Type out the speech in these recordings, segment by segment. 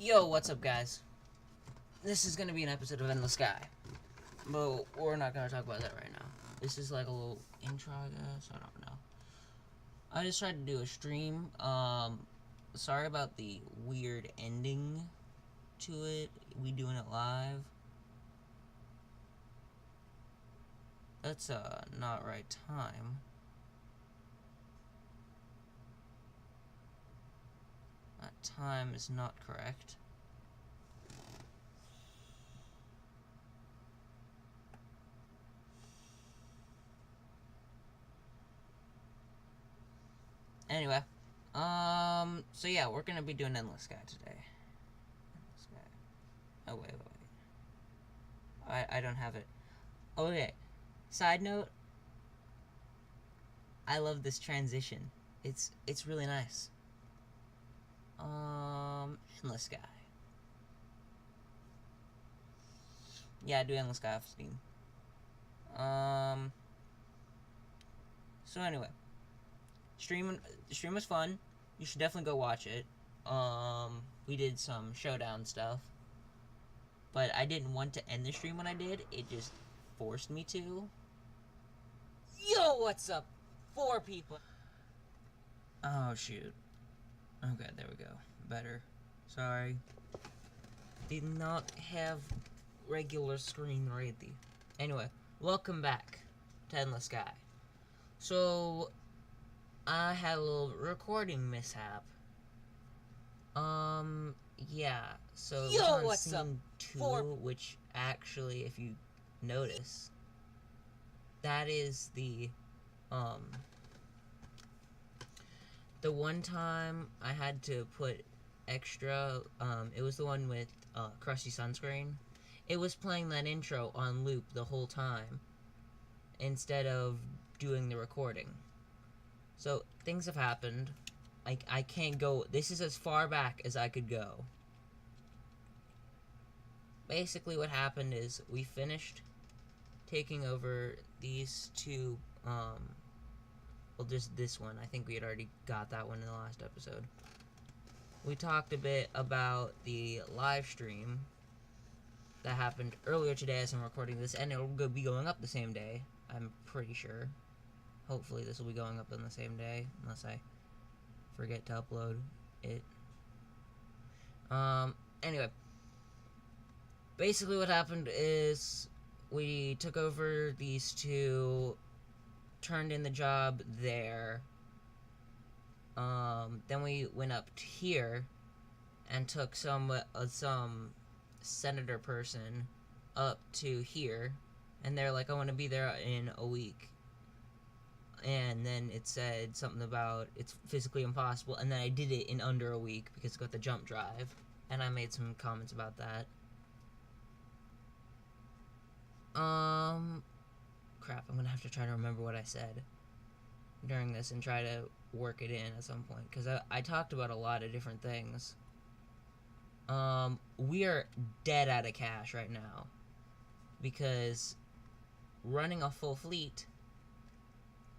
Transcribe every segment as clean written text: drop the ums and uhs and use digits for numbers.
Yo, what's up, guys? This is gonna be an episode of Endless Sky, but we're not gonna talk about that right now. This is like a little intro, I guess. I don't know. I just tried to do a stream. Sorry about the weird ending to it. We doing it live. That's not right time. That time is not correct. Anyway, so yeah, we're gonna be doing Endless Sky today. Endless Sky. Oh, wait. I don't have it. Okay, side note, I love this transition. It's really nice. Endless Sky. Yeah, I do Endless Sky off Steam. So anyway, the stream was fun. You should definitely go watch it. We did some showdown stuff, but I didn't want to end the stream when I did. It just forced me to. Yo, what's up? 4 people. Oh shoot. Okay, there we go. Better. Sorry. Did not have regular screen ready. Anyway, welcome back to Endless Sky. So, I had a little recording mishap. Yeah. So it was on what's scene up? 2, which actually, if you notice, that is the one time I had to put extra, it was the one with, crusty sunscreen. It was playing that intro on loop the whole time, instead of doing the recording. So, things have happened. I can't go, this is as far back as I could go. Basically what happened is, we finished taking over these 2, well, just this one. I think we had already got that one in the last episode. We talked a bit about the live stream that happened earlier today as I'm recording this, and it'll be going up the same day, I'm pretty sure. Hopefully this will be going up on the same day, unless I forget to upload it. Anyway. Basically what happened is we took over these 2, turned in the job there. Then we went up to here and took some senator person up to here, and they're like, I want to be there in a week. And then it said something about it's physically impossible, and then I did it in under a week because it got the jump drive, and I made some comments about that. Crap, I'm gonna have to try to remember what I said during this and try to work it in at some point, because I talked about a lot of different things. We are dead out of cash right now, because running a full fleet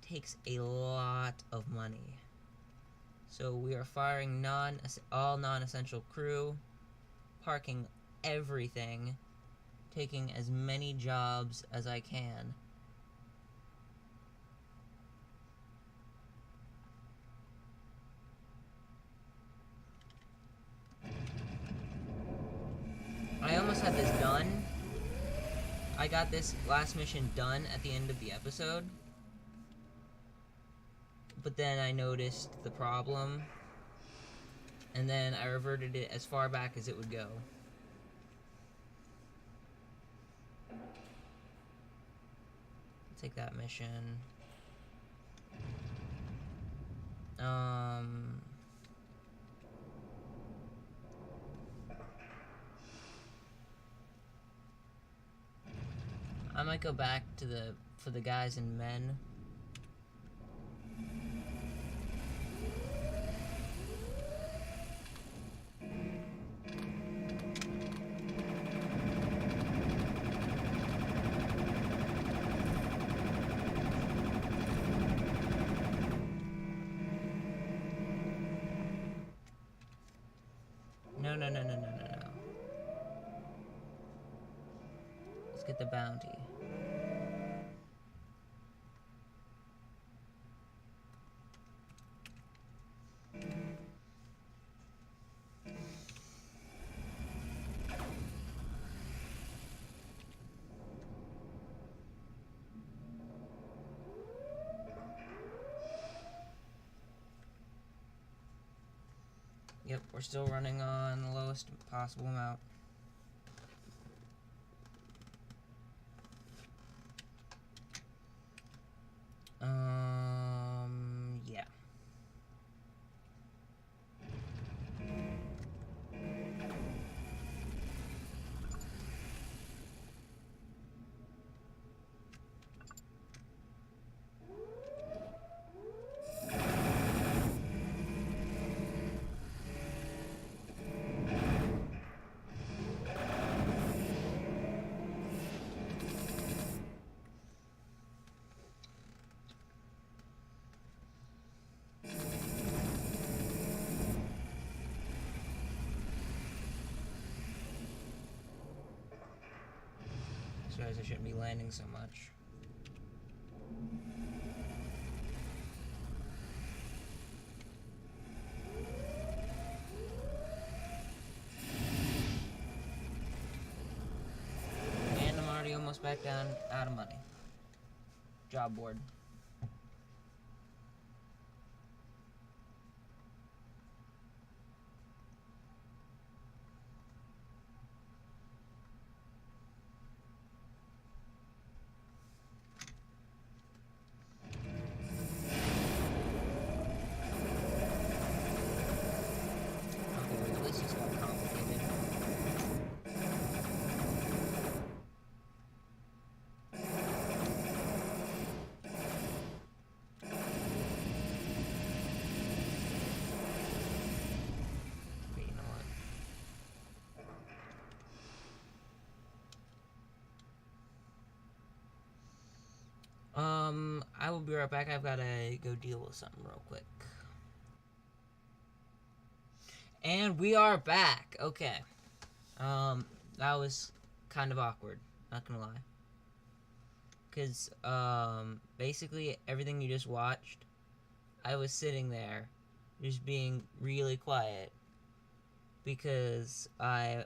takes a lot of money. So we are firing all non-essential crew, parking everything, taking as many jobs as I can. I almost had this done. I got this last mission done at the end of the episode, but then I noticed the problem, and then I reverted it as far back as it would go. Take that mission. I might go back to for the guys and men. No. Let's get the bounty. Yep, we're still running on the lowest possible amount. Yeah. Realize I shouldn't be landing so much. And I'm already almost back down out of money. Job board. I will be right back. I've got to go deal with something real quick. And we are back. Okay. That was kind of awkward, not gonna lie. Because, basically everything you just watched, I was sitting there just being really quiet because I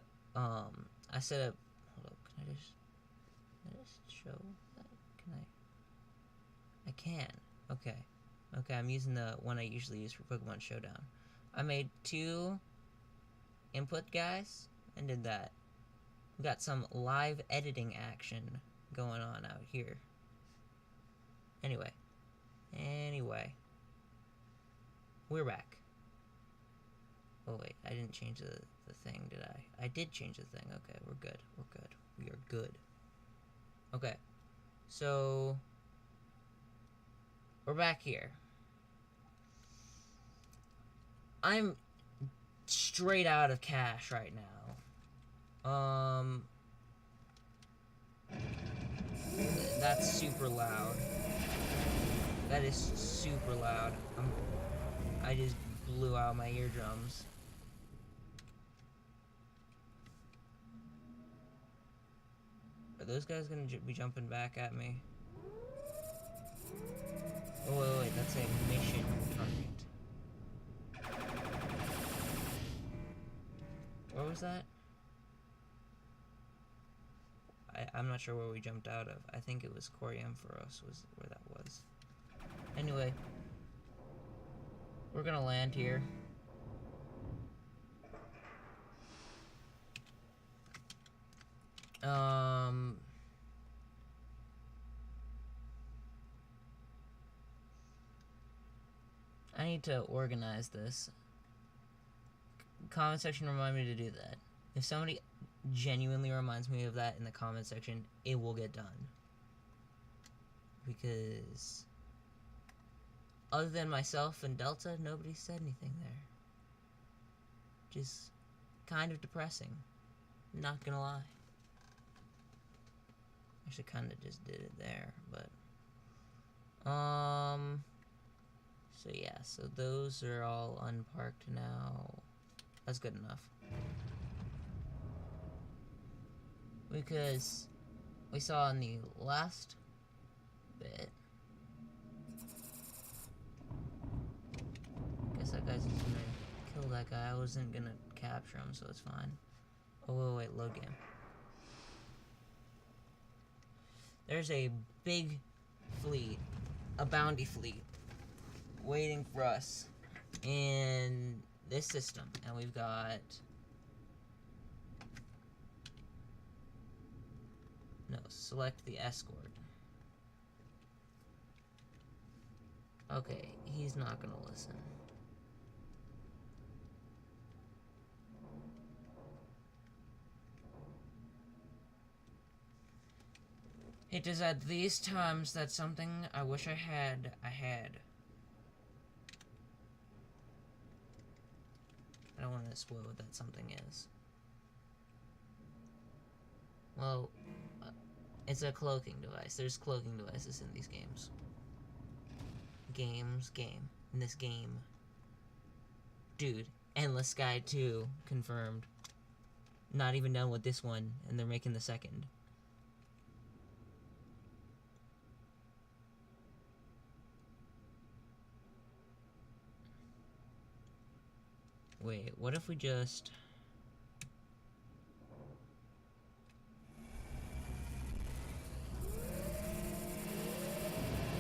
set up, hold up, can I just show that? Can I can. Okay. Okay, I'm using the one I usually use for Pokemon Showdown. I made 2 input guys and did that. We got some live editing action going on out here. Anyway. We're back. Oh wait, I didn't change the thing, did I? I did change the thing. Okay, we're good. We are good. Okay. So we're back here. I'm straight out of cash right now. That's super loud. That is super loud. I just blew out my eardrums. Are those guys gonna be jumping back at me? Oh, wait, that's a mission target. Where was that? I'm not sure where we jumped out of. I think it was Coriamphoros was where that was. Anyway. We're gonna land here. I need to organize this. Comment section remind me to do that. If somebody genuinely reminds me of that in the comment section, it will get done. Because other than myself and Delta, nobody said anything there. Just kind of depressing. Not gonna lie. Actually, kind of just did it there, but so yeah, so those are all unparked now. That's good enough. Because we saw in the last bit. Guess that guy's just gonna kill that guy. I wasn't gonna capture him, so it's fine. Oh, wait, load game. There's a big fleet, a bounty fleet, waiting for us in this system. And we've got... No, select the escort. Okay, he's not gonna listen. It is at these times that something I wish I had. I don't want to spoil what that something is. Well, it's a cloaking device. There's cloaking devices in these games. In this game. Dude, Endless Sky 2 confirmed. Not even done with this one, and they're making the second. Wait, what if we just...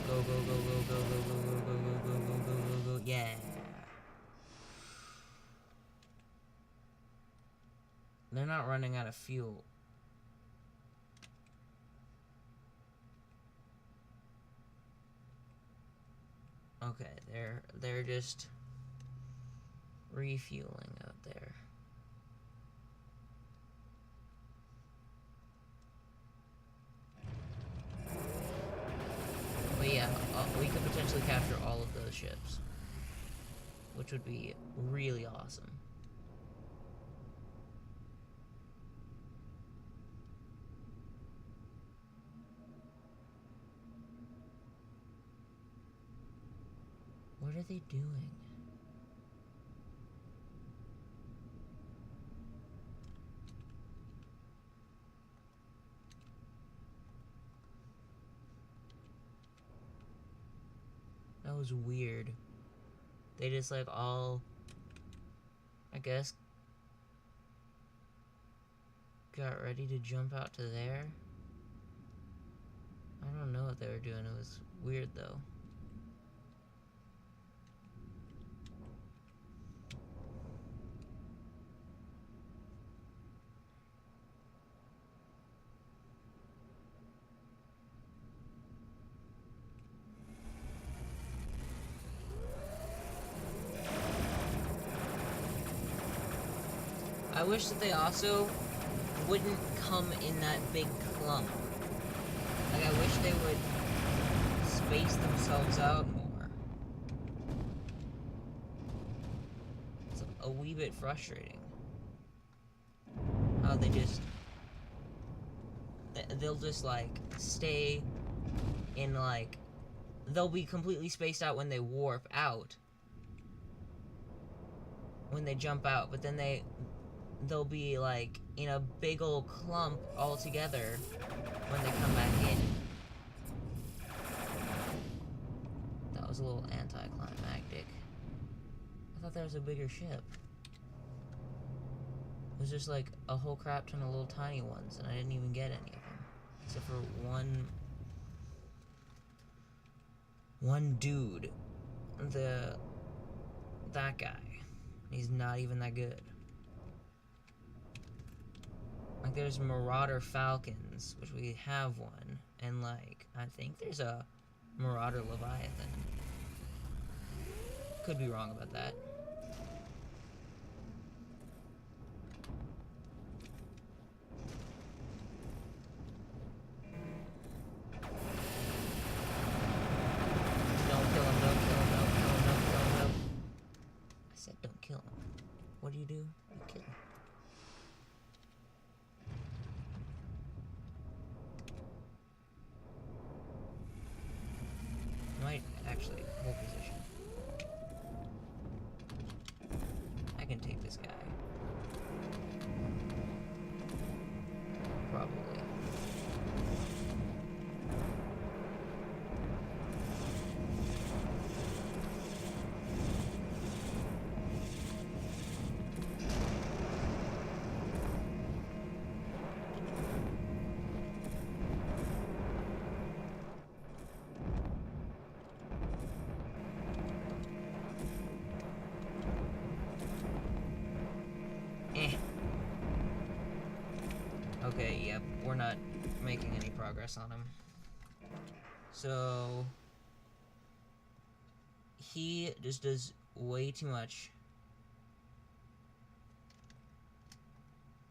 Go, yeah. They're not running out of fuel. Okay, they're just refueling out there. But yeah, we could potentially capture all of those ships, which would be really awesome. What are they doing? That was weird. They just like all, I guess, got ready to jump out to there. I don't know what they were doing. It was weird though. I wish that they also wouldn't come in that big clump. Like, I wish they would space themselves out more. It's a wee bit frustrating. How they just... They'll just, like, stay in, like... They'll be completely spaced out when they warp out. When they jump out, but then they'll be like in a big old clump all together when they come back in. That was a little anticlimactic. I thought there was a bigger ship. It was just like a whole crap ton of little tiny ones, and I didn't even get any of them. Except for one dude. That guy. He's not even that good. Like, there's Marauder Falcons, which we have one, and, like, I think there's a Marauder Leviathan. Could be wrong about that. Don't kill him, don't kill him, don't kill him, don't kill him, don't. I said don't kill him. What do? You kill him. Might actually hold position. I can take this guy. Probably. Okay, yep, we're not making any progress on him. So he just does way too much.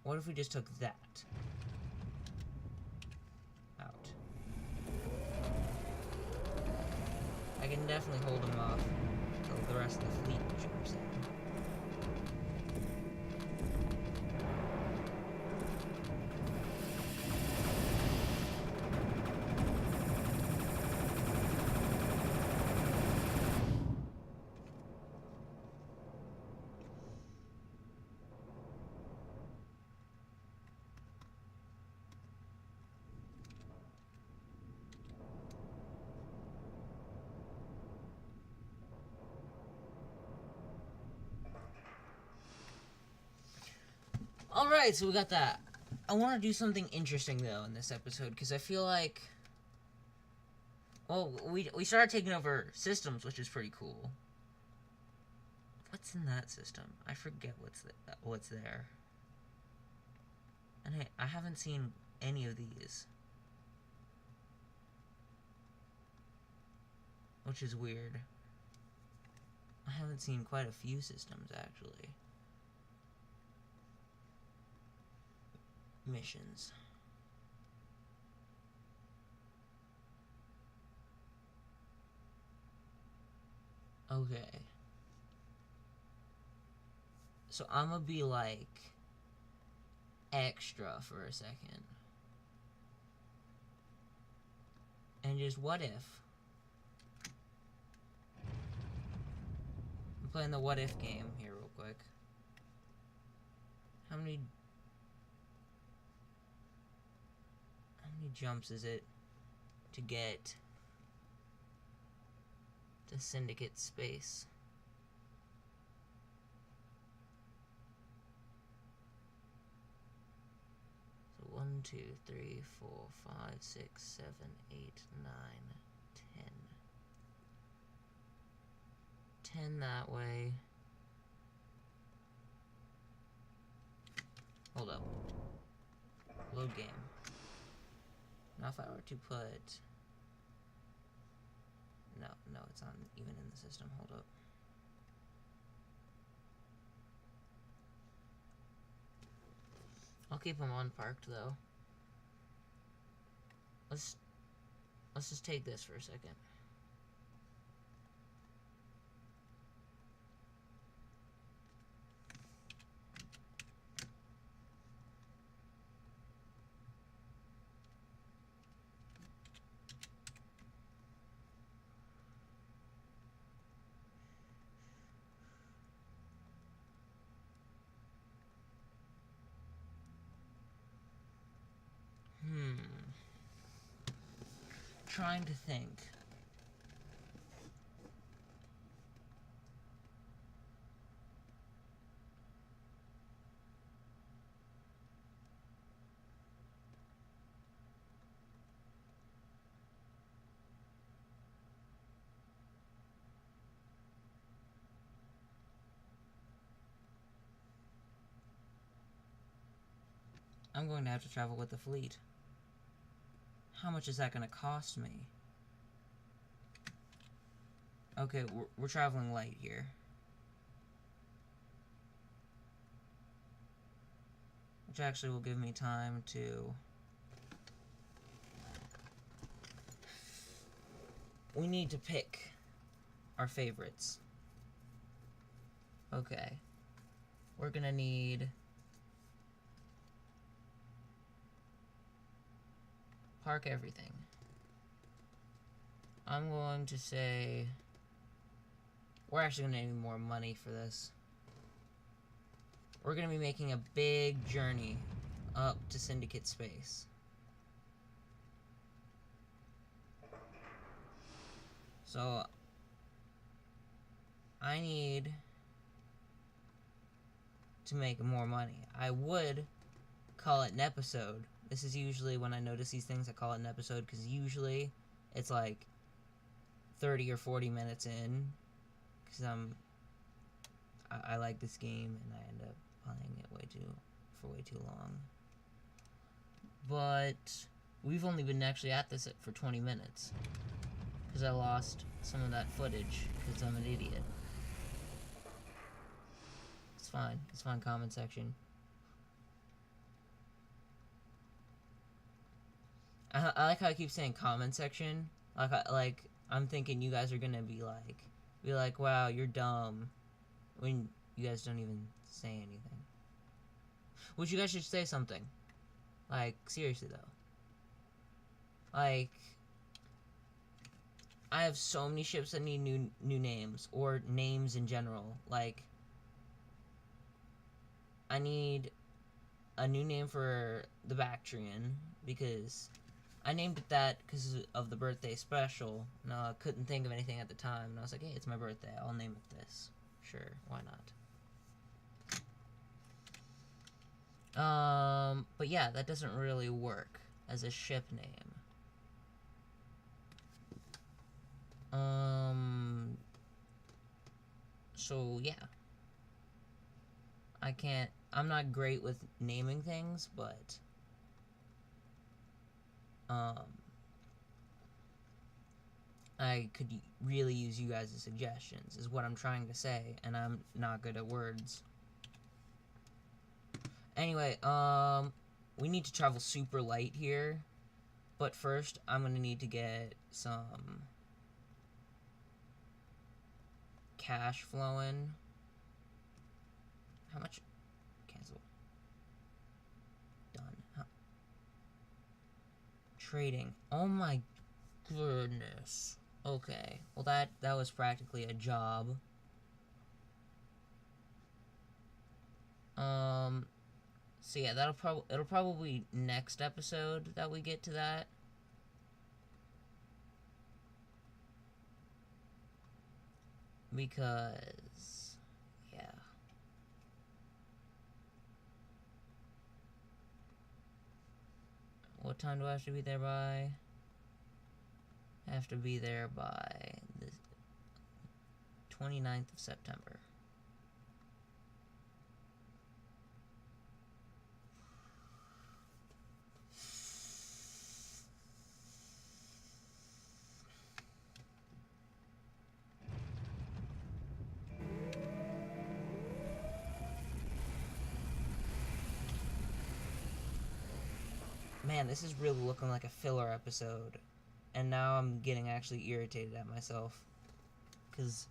What if we just took that out? I can definitely hold him off until the rest of the fleet jumps in. Alright, so we got that. I want to do something interesting, though, in this episode, because I feel like... Well, we started taking over systems, which is pretty cool. What's in that system? I forget what's there. And I haven't seen any of these. Which is weird. I haven't seen quite a few systems, actually. Missions. Okay. So I'm gonna be like extra for a second. And just what if? I'm playing the what if game here real quick. How many jumps is it to get to Syndicate space? So 1, 2, 3, 4, 5, 6, 7, 8, 9, 10. 10 that way. Hold up. Load game. Now if I were to put... No, it's not even in the system. Hold up. I'll keep them unparked though. Let's just take this for a second. Trying to think. I'm going to have to travel with the fleet. How much is that going to cost me? Okay, we're traveling light here. Which actually will give me time to... We need to pick our favorites. Okay. We're gonna need... Park everything. I'm going to say... We're actually gonna need more money for this. We're gonna be making a big journey up to Syndicate space. So... I need to make more money. I would call it an episode. This is usually when I notice these things, I call it an episode, because usually it's like 30 or 40 minutes in, because I like this game and I end up playing it way too long. But we've only been actually at this for 20 minutes. Because I lost some of that footage, because I'm an idiot. It's fine. It's fine, comment section. I like how I keep saying comment section. Like I'm thinking you guys are gonna be like, wow, you're dumb, when you guys don't even say anything. Which you guys should say something. Like, seriously though. Like, I have so many ships that need new names, or names in general. Like, I need a new name for the Bactrian, because I named it that because of the birthday special. No, I couldn't think of anything at the time, and I was like, hey, it's my birthday, I'll name it this. Sure, why not? But yeah, that doesn't really work as a ship name. So yeah. I'm not great with naming things, but I could really use you guys' suggestions, is what I'm trying to say, and I'm not good at words. Anyway, we need to travel super light here, but first I'm gonna need to get some cash flowing. How much? Cancel. Done. Trading. Oh my goodness. Okay. Well, that was practically a job. So yeah, it'll probably be next episode that we get to that. Because yeah. What time do I have to be there by? I have to be there by the 29th of September. Man, this is really looking like a filler episode. And now I'm getting actually irritated at myself. Because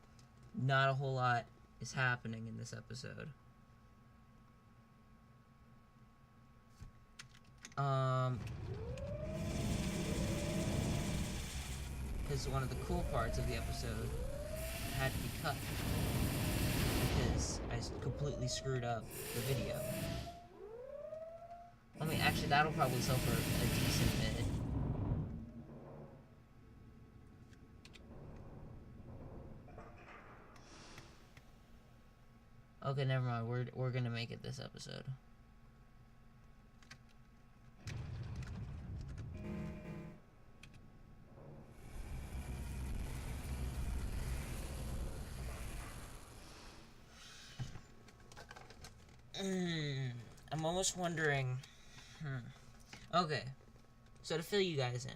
not a whole lot is happening in this episode. Because one of the cool parts of the episode had to be cut. Because I completely screwed up the video. I mean, actually, that'll probably sell for a decent bit. Okay, never mind. We're gonna make it this episode. I'm almost wondering. Okay, so to fill you guys in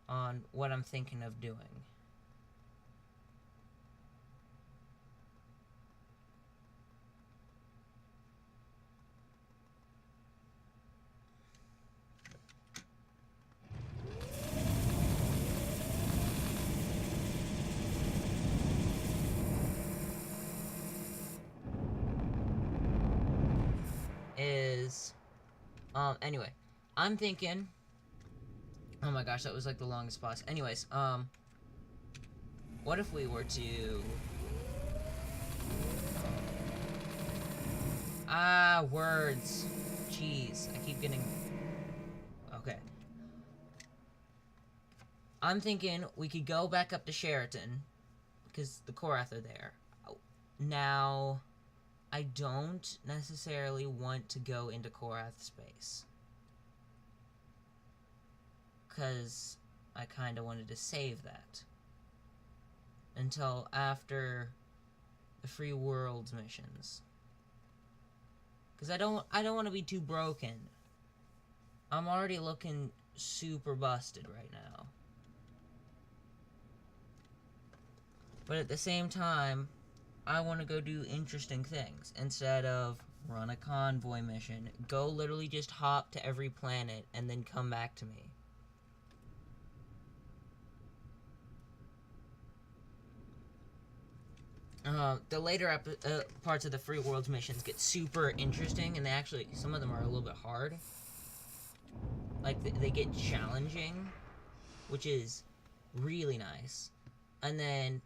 on what I'm thinking of doing. Anyway, I'm thinking, oh my gosh, that was like the longest pause. Anyways, what if we were to, words, jeez, I keep getting, okay. I'm thinking we could go back up to Sheraton, because the Korath are there. Now, I don't necessarily want to go into Korath space. Because I kind of wanted to save that until after the Free Worlds missions. Because I don't want to be too broken. I'm already looking super busted right now. But at the same time, I want to go do interesting things instead of run a convoy mission. Go literally just hop to every planet and then come back to me. The later parts of the Free Worlds missions get super interesting, and they actually, some of them are a little bit hard. Like, they get challenging, which is really nice. And then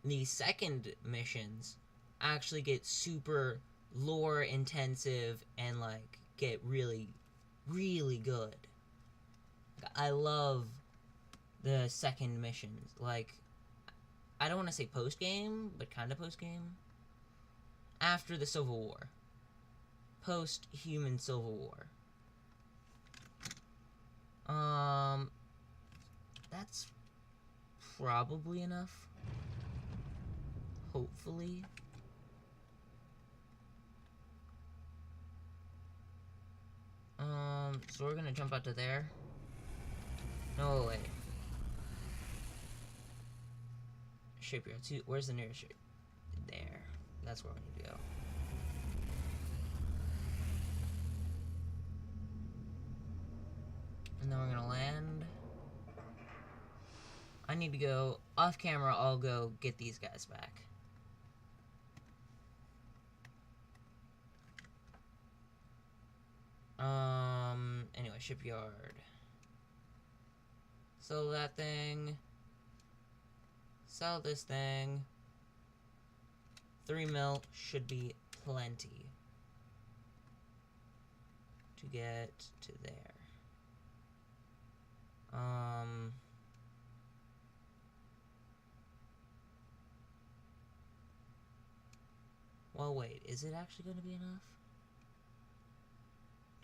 the second missions actually get super lore intensive and, like, get really, really good. I love the second missions. Like, I don't want to say post-game, but kind of post-game. After the Civil War. Post-human Civil War. That's probably enough. Hopefully. So we're gonna jump out to there. No, wait. Shipyard. Where's the nearest ship? There. That's where we need to go. And then we're gonna land. I need to go off camera. I'll go get these guys back. Anyway, shipyard. Sell that thing. Sell this thing. 3 mil should be plenty to get to there. Well, wait, is it actually going to be enough?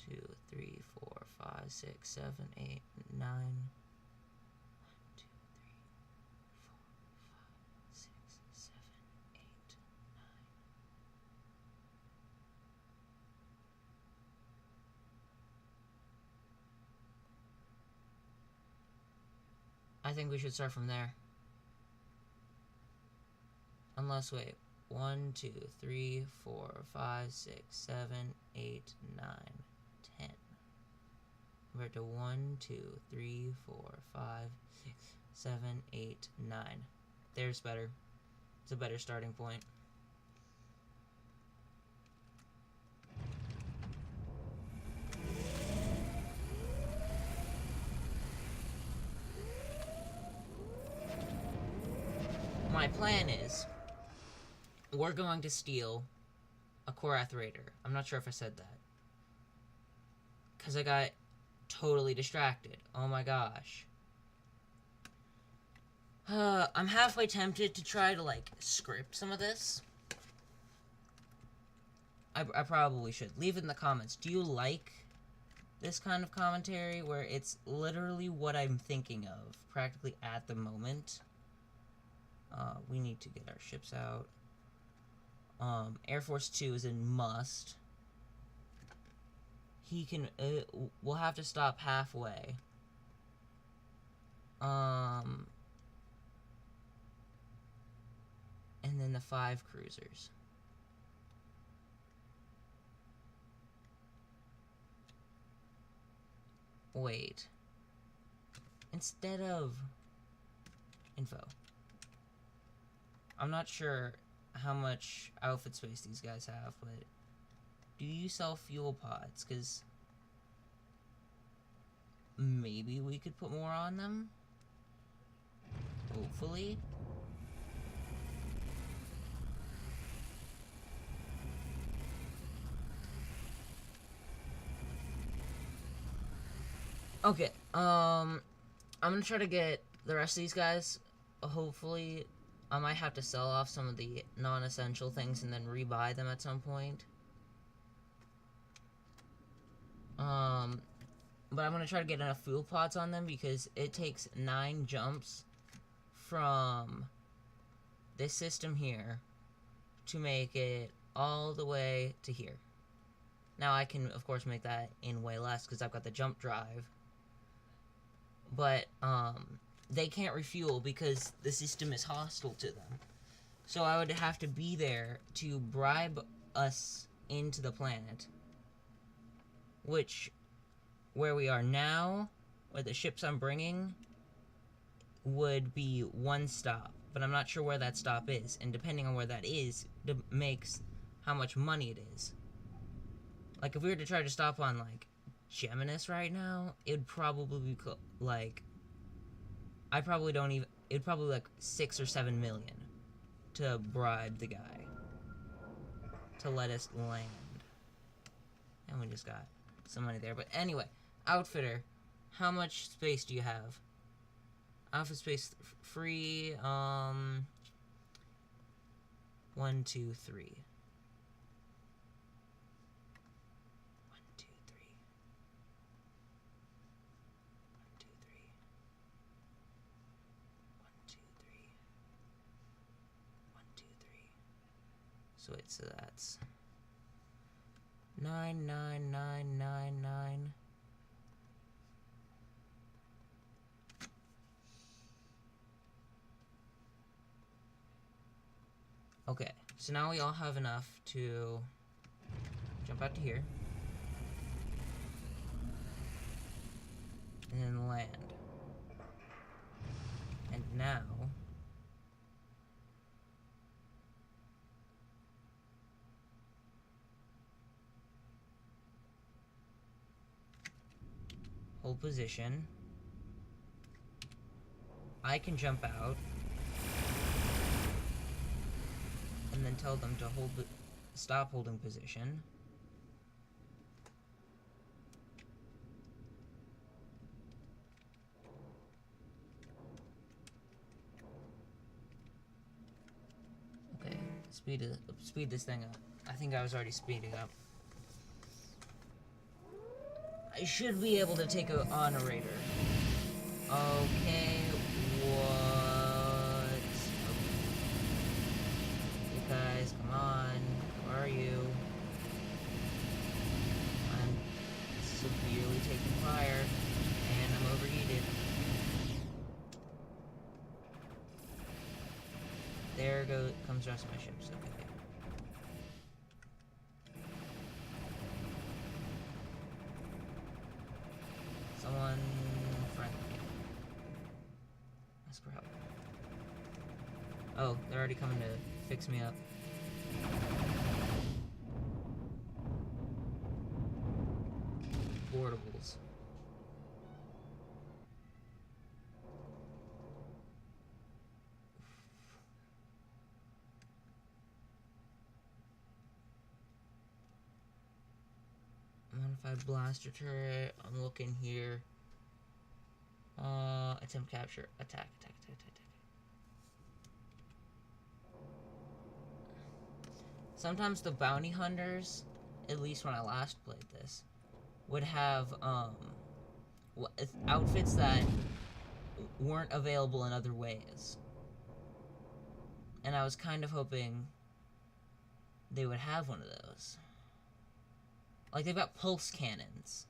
2, 3, 4, 5, 6, 7, 8, 9. 1, 2, 3, 4, 5, 6, 7, 8, 9. I think we should start from there. Unless, wait. 1, 2, 3, 4, 5, 6, 7, 8, 9, 10. Compared to 1, 2, 3, 4, 5, 6, 7, 8, 9. There's better. It's a better starting point. My plan is, we're going to steal a Korath Raider. I'm not sure if I said that. Because I got totally distracted. Oh my gosh. I'm halfway tempted to try to, like, script some of this. I probably should. Leave it in the comments. Do you like this kind of commentary where it's literally what I'm thinking of practically at the moment? We need to get our ships out. Air Force 2 is a must. He can, we'll have to stop halfway. And then the 5 cruisers. Wait. Instead of info. I'm not sure how much outfit space these guys have, but do you sell fuel pods? Because maybe we could put more on them? Hopefully. Okay, I'm gonna try to get the rest of these guys. Hopefully, I might have to sell off some of the non-essential things and then rebuy them at some point. But I'm gonna try to get enough fuel pods on them because it takes 9 jumps from this system here to make it all the way to here. Now I can, of course, make that in way less because I've got the jump drive. But, they can't refuel because the system is hostile to them. So I would have to be there to bribe us into the planet. Which, where we are now, where the ships I'm bringing, would be one stop. But I'm not sure where that stop is. And depending on where that is, makes how much money it is. Like, if we were to try to stop on, like, Geminus right now, it would probably be, like... I probably don't even... It'd probably, like, 6 or 7 million to bribe the guy to let us land. And we just got some money there. But anyway, Outfitter, how much space do you have? Outfit space free, 1, 2, 3. 1, 2, 3. 1, 2, 3. 1, 2, 3. So that's 99999. Okay, so now we all have enough to jump out to here and then land. And now hold position. I can jump out and then tell them to stop holding position. Okay, speed this thing up. I think I was already speeding up. I should be able to take on a raider. Okay, what? Okay. You guys, come on. Where are you? I'm severely taking fire, and I'm overheated. There comes the rest of my ships. Okay. Someone friendly. Ask for help. Oh, they're already coming to fix me up. Boardables. Modified blaster turret. I'm looking here. Attempt capture. Attack. Sometimes the bounty hunters, at least when I last played this, would have outfits that weren't available in other ways. And I was kind of hoping they would have one of those. Like, they've got pulse cannons.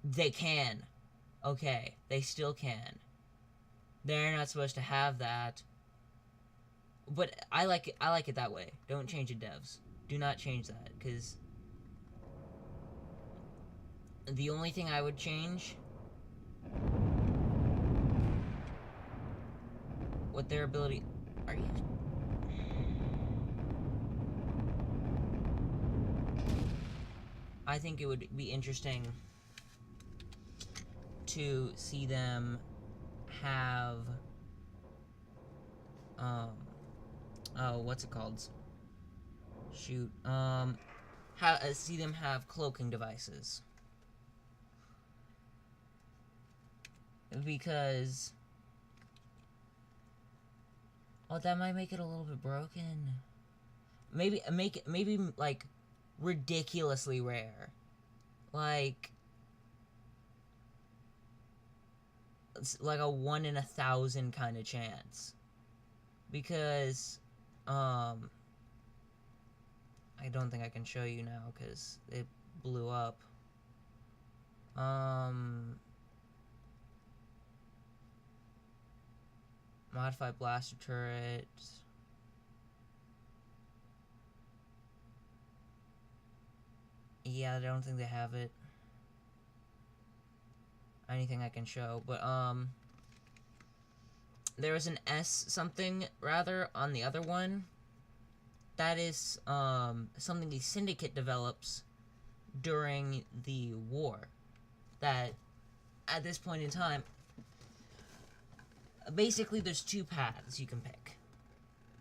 They can. Okay, they still can. They're not supposed to have that. But I like it that way. Don't change it, devs. Do not change that, because the only thing I would change, what their ability... Are you... I think it would be interesting to see them have... what's it called? Shoot. See them have cloaking devices. Because... Oh, that might make it a little bit broken. Maybe, like, ridiculously rare. Like, it's like a 1 in 1,000 kind of chance. Because, I don't think I can show you now because it blew up. Modified blaster turret. Yeah, I don't think they have it. Anything I can show, but there was an S something rather on the other one. That is something the Syndicate develops during the war. That at this point in time, basically there's two paths you can pick,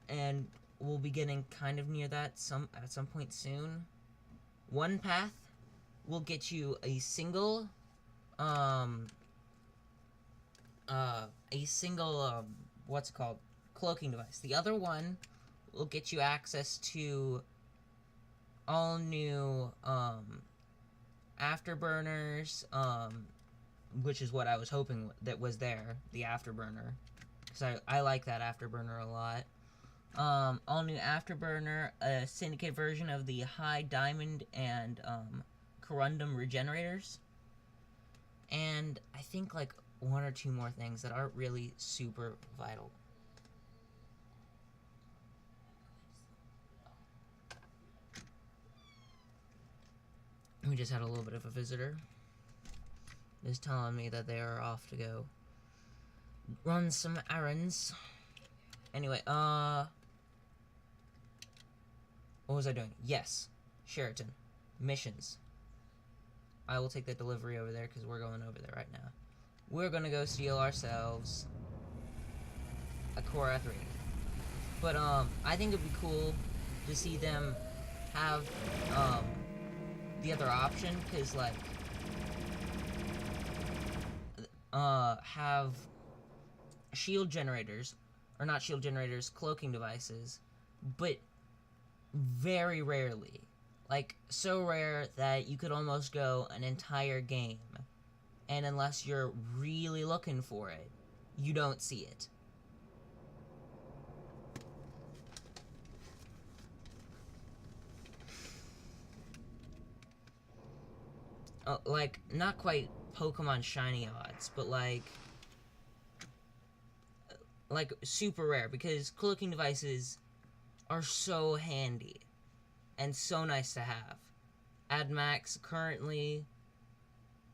and we'll be getting kind of near that at some point soon. One path will get you a single what's it called, cloaking device. The other one will get you access to all new afterburners, which is what I was hoping that was there, the afterburner, because I like that afterburner a lot. All new afterburner, a Syndicate version of the high diamond and corundum regenerators, and I think like one or two more things that aren't really super vital. We just had a little bit of a visitor. Just telling me that they are off to go run some errands. Anyway, what was I doing? Yes, Sheraton. Missions. I will take that delivery over there because we're going over there right now. We're gonna go steal ourselves a Core F3. But, I think it'd be cool to see them have, the other option, because, like, have shield generators, or not shield generators, cloaking devices, but very rarely. Like, so rare that you could almost go an entire game, and unless you're really looking for it, you don't see it. Like, not quite Pokemon shiny odds, but like super rare, because cloaking devices are so handy and so nice to have. AdMax currently,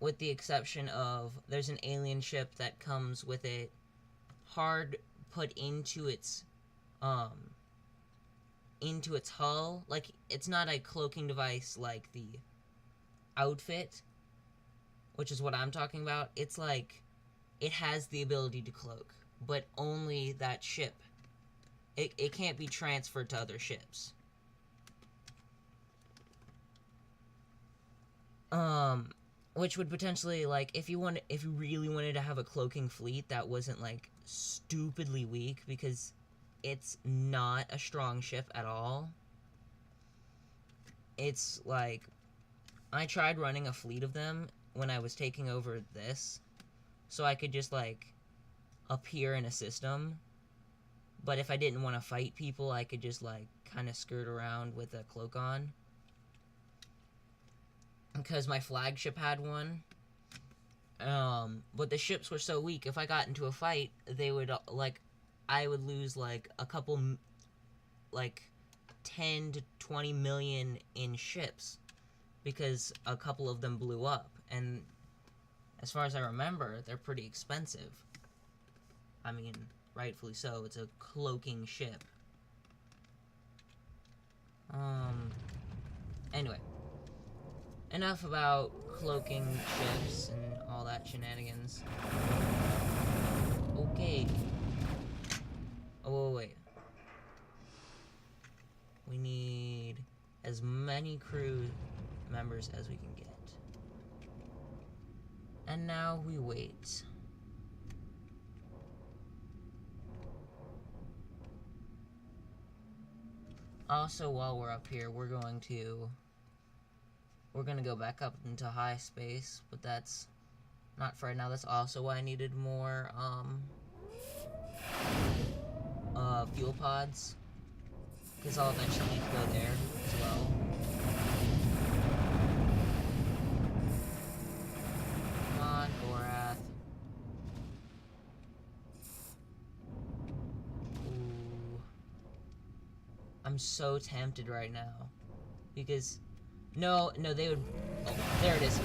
with the exception of there's an alien ship that comes with it hard put into its hull. Like, it's not a cloaking device like the outfit, which is what I'm talking about. It's like it has the ability to cloak, but only that ship. It can't be transferred to other ships. Which would potentially, like, if you really wanted to have a cloaking fleet that wasn't like stupidly weak, because it's not a strong ship at all. It's like, I tried running a fleet of them when I was taking over this, so I could just like appear in a system. But if I didn't want to fight people, I could just like kind of skirt around with a cloak on. Because my flagship had one. But the ships were so weak, if I got into a fight, they would, like, I would lose, like, a couple, like, 10 to 20 million in ships. Because a couple of them blew up. And as far as I remember, they're pretty expensive. I mean, rightfully so. It's a cloaking ship. Anyway. Enough about cloaking ships and all that shenanigans. Okay. Oh, wait. We need as many crew members as we can get. And now we wait. Also, while we're up here, we're going to go back up into high space, but that's Not for right now. That's also why I needed more, fuel pods. Because I'll eventually need to go there as well. Come on, Gorath. Ooh. I'm so tempted right now. Because... No, they would... Oh, there it is.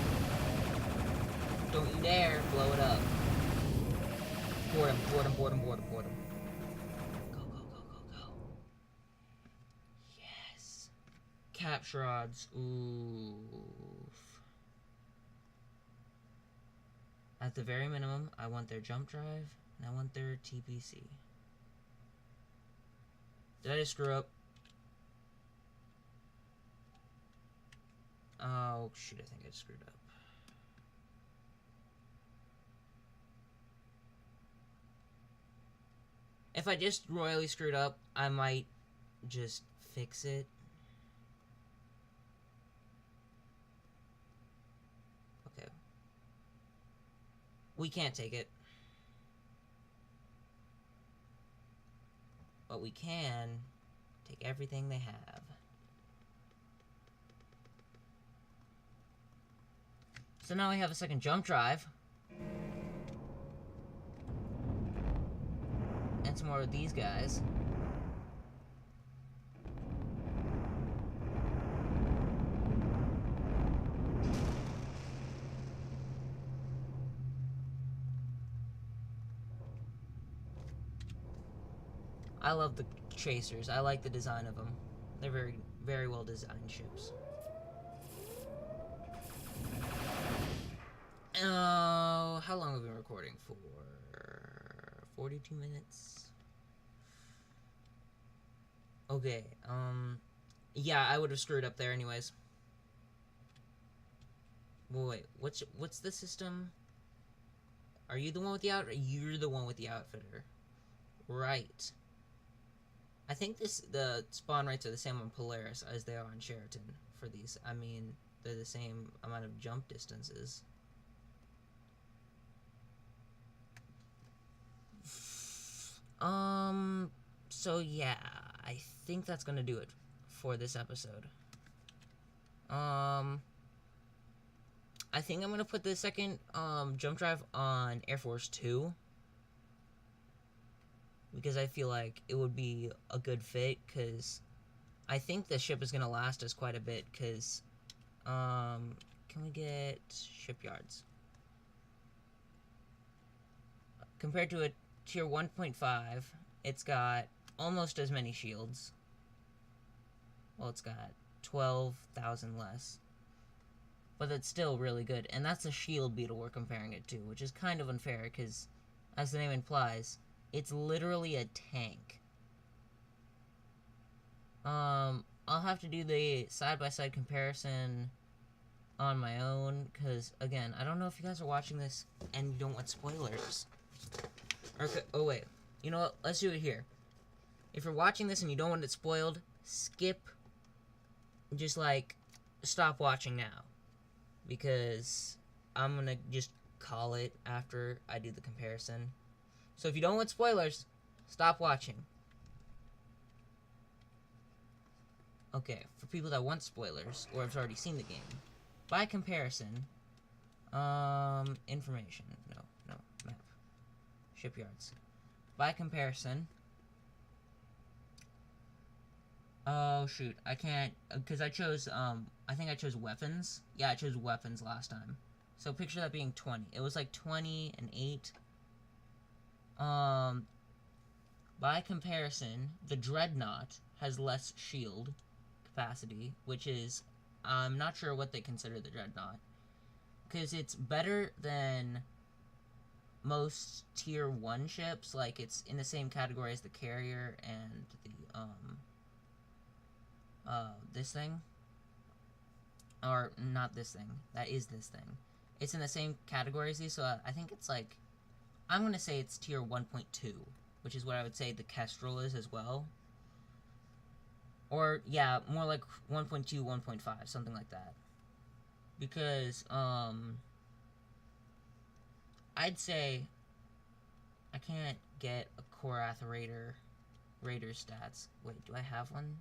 Don't you dare blow it up. Board him. Go. Yes. Capture rods. Ooh. At the very minimum, I want their jump drive, and I want their TPC. Did I just screw up? Oh, shoot, I think I screwed up. If I just royally screwed up, I might just fix it. Okay. We can't take it. But we can take everything they have. So now we have a second jump drive. And some more of these guys. I love the chasers. I like the design of them. They're very, very well designed ships. Oh, how long have we been recording for? 42 minutes. Okay, yeah, I would have screwed up there anyways. Wait, what's the system? Are you the one with the You're the one with the outfitter. Right. I think the spawn rates are the same on Polaris as they are on Sheraton for these. I mean, they're the same amount of jump distances. So yeah, I think that's gonna do it for this episode. I think I'm gonna put the second, jump drive on Air Force 2. Because I feel like it would be a good fit, because I think the ship is gonna last us quite a bit, because, can we get shipyards? Compared to a tier 1.5, it's got almost as many shields. Well, it's got 12,000 less. But that's still really good. And that's a shield beetle we're comparing it to, which is kind of unfair, because, as the name implies, it's literally a tank. I'll have to do the side-by-side comparison on my own, because, again, I don't know if you guys are watching this and you don't want spoilers. Okay, oh wait, you know what, let's do it here. If you're watching this and you don't want it spoiled, skip, just, like, stop watching now. Because I'm gonna just call it after I do the comparison. So if you don't want spoilers, stop watching. Okay, for people that want spoilers, or have already seen the game, by comparison, information, no, map, shipyards. By comparison, oh shoot, I can't, because I chose, I think I chose weapons. Yeah, I chose weapons last time. So picture that being 20. It was like 20 and 8. By comparison, the Dreadnought has less shield capacity, which is, I'm not sure what they consider the Dreadnought, because it's better than most tier 1 ships. Like, it's in the same category as the carrier and the, this thing. Or, not this thing. That is this thing. It's in the same category as these, so I think it's like, I'm going to say it's tier 1.2, which is what I would say the Kestrel is as well. Or, yeah, more like 1.2, 1.5, something like that. Because, I'd say I can't get a Korath Raider stats. Wait, do I have one?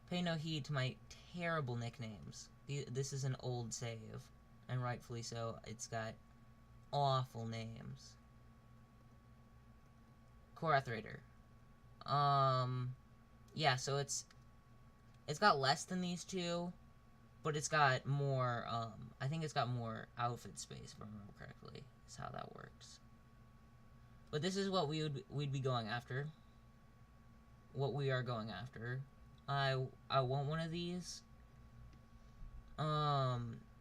Pay no heed to my terrible nicknames. This is an old save, and rightfully so. It's got awful names. Korath Raider. Yeah, so it's got less than these two, but it's got more, I think it's got more outfit space, if I remember correctly, is how that works. But this is what we'd be going after. What we are going after. I want one of these.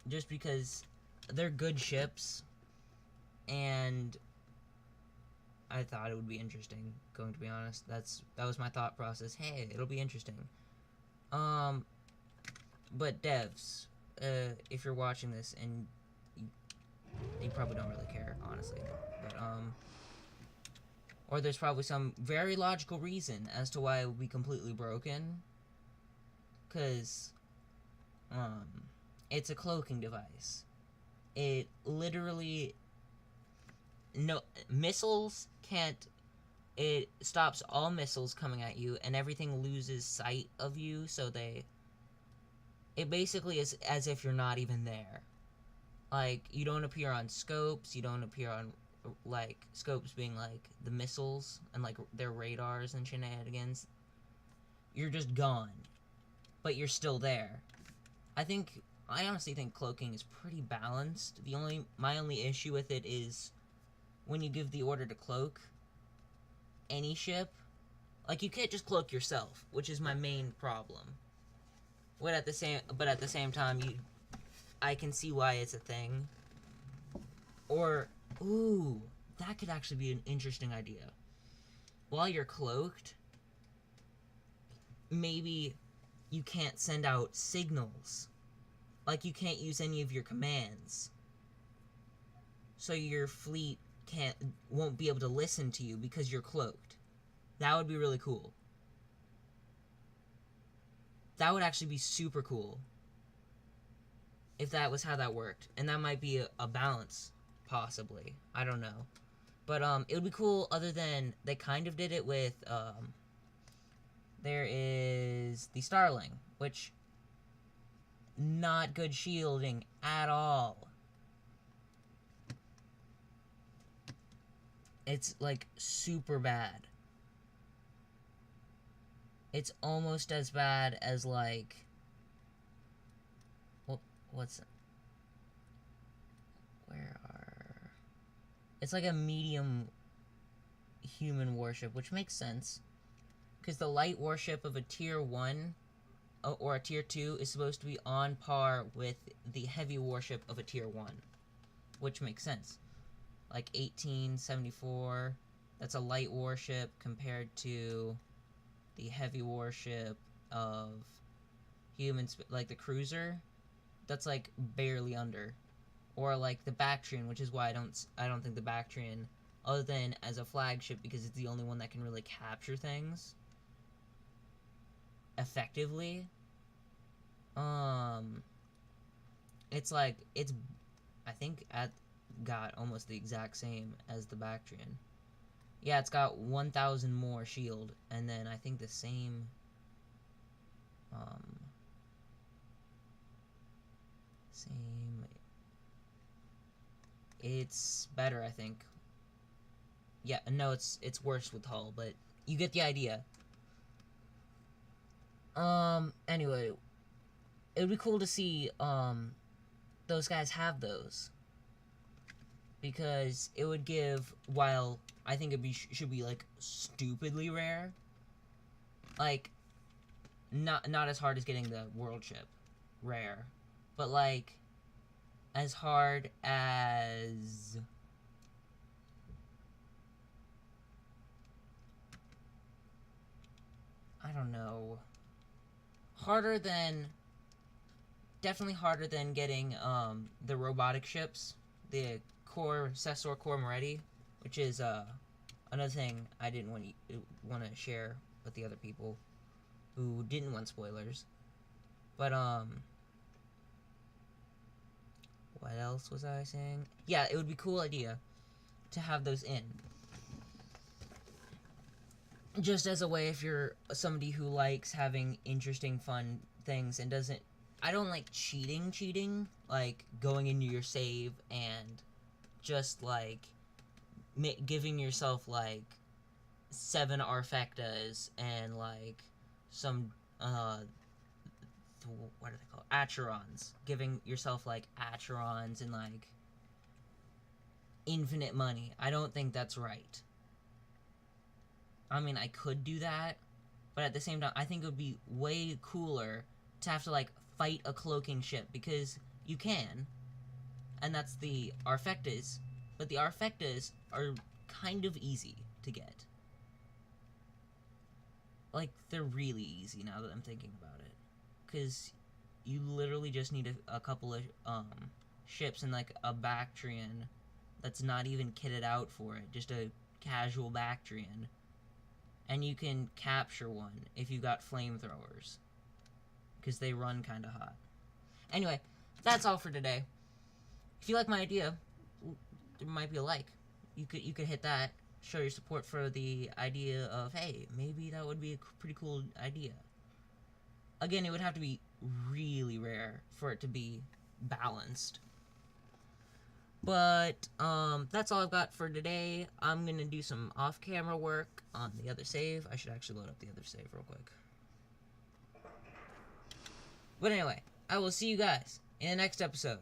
Just because they're good ships, and I thought it would be interesting, going to be honest. That was my thought process. Hey, it'll be interesting. But devs, if you're watching this, and you probably don't really care, honestly, but or there's probably some very logical reason as to why it would be completely broken, because it's a cloaking device. It literally, no missiles can't. It stops all missiles coming at you, and everything loses sight of you, so it basically is as if you're not even there. Like, you don't appear on scopes, you don't appear on, like, scopes being, like, the missiles, and, like, their radars and shenanigans. You're just gone. But you're still there. I honestly think cloaking is pretty balanced. My only issue with it is when you give the order to cloak any ship, like, you can't just cloak yourself, which is my main problem. But at the same time, I can see why it's a thing. Or, ooh, that could actually be an interesting idea. While you're cloaked, maybe you can't send out signals. Like, you can't use any of your commands. So your fleet won't be able to listen to you because you're cloaked. That would be really cool. That would actually be super cool if that was how that worked. And that might be a balance, possibly. I don't know. But it would be cool, other than they kind of did it with, there is the Starling, which, not good shielding at all. It's, like, super bad. It's almost as bad as, like, what's, it's like a medium human warship, which makes sense, because the light warship of a tier 1 or a tier 2 is supposed to be on par with the heavy warship of a tier 1, which makes sense. Like 1874, that's a light warship compared to the heavy warship of humans, like the cruiser, that's like barely under. Or like the Bactrian, which is why I don't think the Bactrian, other than as a flagship, because it's the only one that can really capture things effectively. It's like, I think got almost the exact same as the Bactrian. Yeah, it's got 1,000 more shield, and then I think the same, it's better, I think. Yeah, no, it's worse with hull, but you get the idea. Anyway, it would be cool to see, those guys have those. Because it would give, while I think should be, like, stupidly rare, like, not as hard as getting the world ship rare, but, like, as hard as, I don't know, definitely harder than getting, the robotic ships, the Cestor Core Moretti, which is, another thing I didn't want to share with the other people who didn't want spoilers. But, What else was I saying? Yeah, it would be a cool idea to have those in. Just as a way, if you're somebody who likes having interesting, fun things and doesn't... I don't like cheating, like going into your save and just, like, giving yourself, like, 7 Arfectas and, like, some, what are they called? Acherons. Giving yourself, like, Acherons and, like, infinite money. I don't think that's right. I mean, I could do that, but at the same time, I think it would be way cooler to have to, like, fight a cloaking ship, because you can, and that's the Arfectas, but the Arfectas are kind of easy to get. Like, they're really easy now that I'm thinking about it, because you literally just need a couple of ships and, like, a Bactrian that's not even kitted out for it, just a casual Bactrian, and you can capture one if you got flamethrowers, because they run kind of hot. Anyway, that's all for today. If you like my idea, there might be a like. You could hit that, show your support for the idea of, hey, maybe that would be a pretty cool idea. Again, it would have to be really rare for it to be balanced. But that's all I've got for today. I'm gonna do some off-camera work on the other save. I should actually load up the other save real quick. But anyway, I will see you guys in the next episode.